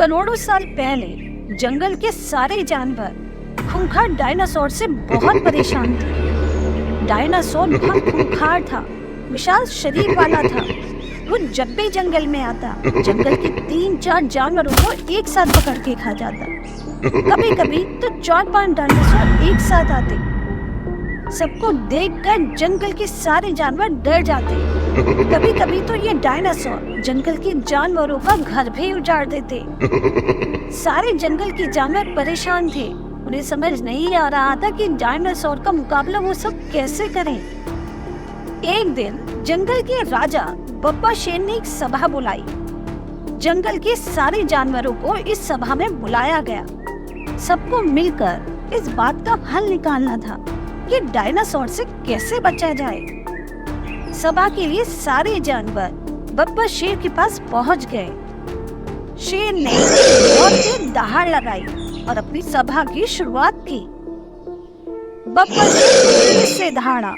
करोड़ों साल पहले जंगल के सारे जानवर खूंखार डायनासोर से बहुत परेशान थे। डायनासोर बहुत खूंखार था, विशाल शरीर वाला था। वो जब भी जंगल में आता, जंगल के 3-4 जानवरों को एक साथ पकड़ के खा जाता। कभी कभी तो 4-5 डायनासोर एक साथ आते। सबको देखकर जंगल के सारे जानवर डर जाते। कभी कभी तो ये डायनासोर जंगल के जानवरों का घर भी उजाड़ देते। सारे जंगल के जानवर परेशान थे। उन्हें समझ नहीं आ रहा था कि डायनासोर का मुकाबला वो सब कैसे करें। एक दिन जंगल के राजा बब्बर शेर ने एक सभा बुलाई। जंगल के सारे जानवरों को इस सभा में बुलाया गया। सबको मिलकर इस बात का हल निकालना था कि डायनासोर से कैसे बचा जाए। सभा के लिए सारे जानवर बब्बर शेर के पास पहुंच गए। शेर ने जोर से दहाड़ लगाई और अपनी सभा की शुरुआत की। बब्बर शेर से दहाड़ा।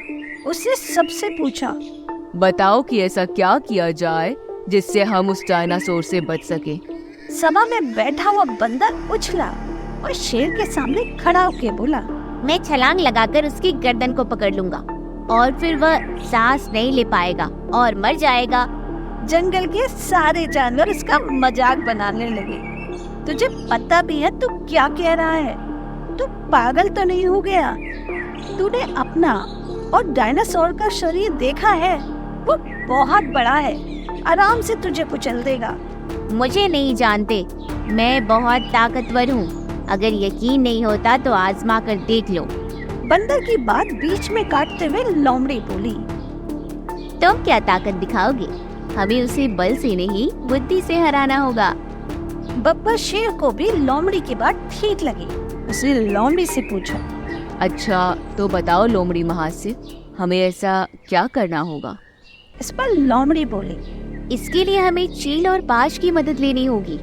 उसने सबसे पूछा, बताओ कि ऐसा क्या किया जाए जिससे हम उस डायनासोर से बच सके। सभा में बैठा हुआ बंदर उछला और शेर के सामने खड़ा होकर बोला, मैं छलांग लगाकर उसकी गर्दन को पकड़ लूंगा और फिर वह सांस नहीं ले पाएगा और मर जाएगा। जंगल के सारे जानवर इसका मजाक बनाने लगे। तुझे पता भी है तू क्या कह रहा है? तू पागल तो नहीं हो गया? तूने अपना और डायनासोर का शरीर देखा है? वो बहुत बड़ा है, आराम से तुझे कुचल देगा। मुझे नहीं जानते, मैं बहुत ताकतवर हूँ। अगर यकीन नहीं होता तो आजमा कर देख लो। बंदर की बात बीच में काटते हुए लोमड़ी बोली, तुम क्या ताकत दिखाओगे? हमें उसे बल से नहीं बुद्धि से हराना होगा। बब्बर शेर को भी लोमड़ी की बात ठीक लगी। उसने लोमड़ी से पूछा, अच्छा तो बताओ लोमड़ी महाशय, हमें ऐसा क्या करना होगा? इस पर लोमड़ी बोली, इसके लिए हमें चील और बाज की मदद लेनी होगी।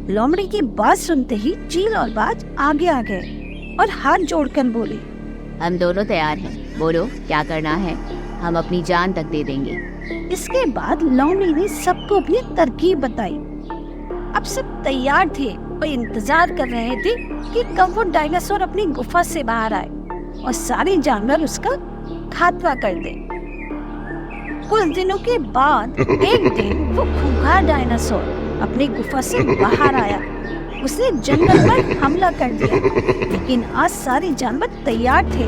लोमड़ी की बात सुनते ही चील और बाज आगे आ गए और हाथ जोड़कर बोले, हम दोनों तैयार हैं। बोलो क्या करना है, हम अपनी जान तक दे देंगे। इसके बाद लोमड़ी ने सबको अपनी तरकीब बताई। अब सब तैयार थे और इंतजार कर रहे थे कि कब वो डायनासोर अपनी गुफा से बाहर आए और सारे जानवर उसका खात्मा कर दे। कुछ दिनों के बाद एक दिन वो खूंखार डायनासोर अपनी गुफा से बाहर आया। उसने जंगल पर हमला कर दिया, लेकिन आज सारे जानवर तैयार थे।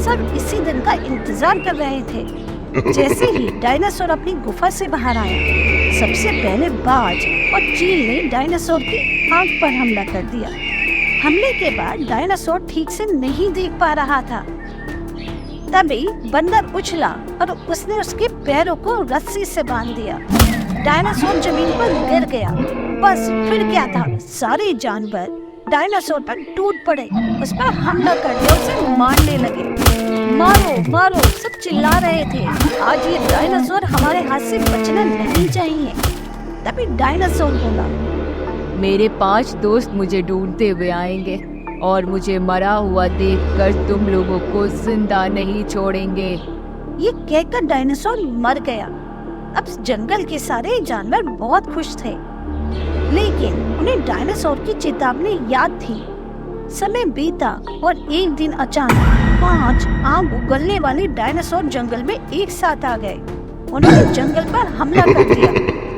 सब इसी दिन का इंतजार कर रहे थे। जैसे ही डायनासोर अपनी गुफा से बाहर आया, सबसे पहले बाज और चील ने डायनासोर की आंख पर हमला कर दिया। हमले के बाद डायनासोर ठीक से नहीं देख पा रहा था। तभी बंदर उछला और उसने उसके पैरों को रस्सी से बांध दिया। डायनासोर जमीन पर गिर गया। बस फिर क्या था, सारे जानवर डायनासोर पर टूट पड़े, उस पर हमला कर दिया, उसे मारने लगे। मारो मारो सब चिल्ला रहे थे। आज ये डायनासोर हमारे हाथ से बचना नहीं चाहिए। तभी डायनासोर बोला, मेरे 5 दोस्त मुझे ढूंढते हुए आएंगे और मुझे मरा हुआ देखकर तुम लोगों को जिंदा नहीं छोड़ेंगे। ये कहकर डायनासोर मर गया। अब जंगल के सारे जानवर बहुत खुश थे, लेकिन उन्हें डायनासोर की चेतावनी याद थी। समय बीता और एक दिन अचानक 5 आग उगलने वाले डायनासोर जंगल में एक साथ आ गए। उन्होंने जंगल पर हमला कर दिया,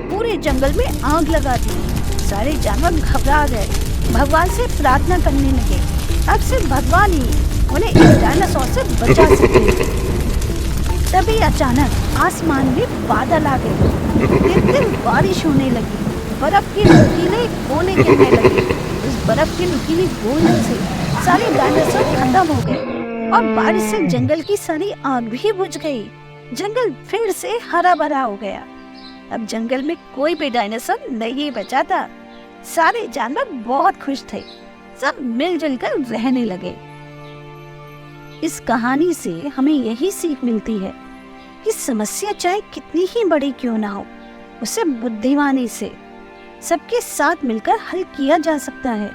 पूरे जंगल में आग लगा दी। सारे जानवर घबरा गए, भगवान से प्रार्थना करने लगे। अब सिर्फ भगवान ही उन्हें इस डायनासोर से बचा सके। तभी अचानक आसमान में बादल आ गए। दिन बारिश होने लगी, बर्फ के नुकीले गोले गिरने लगे। उस बर्फ के नुकीले गोले से सारे डायनासोर खत्म हो गए और बारिश से जंगल की सारी आग भी बुझ गई। जंगल फिर से हरा भरा हो गया। अब जंगल में कोई भी डायनासोर नहीं बचा था। सारे जानवर बहुत खुश थे, सब मिलजुल कर रहने लगे। इस कहानी से हमें यही सीख मिलती है कि समस्या चाहे कितनी ही बड़ी क्यों ना हो, उसे बुद्धिमानी से सबके साथ मिलकर हल किया जा सकता है।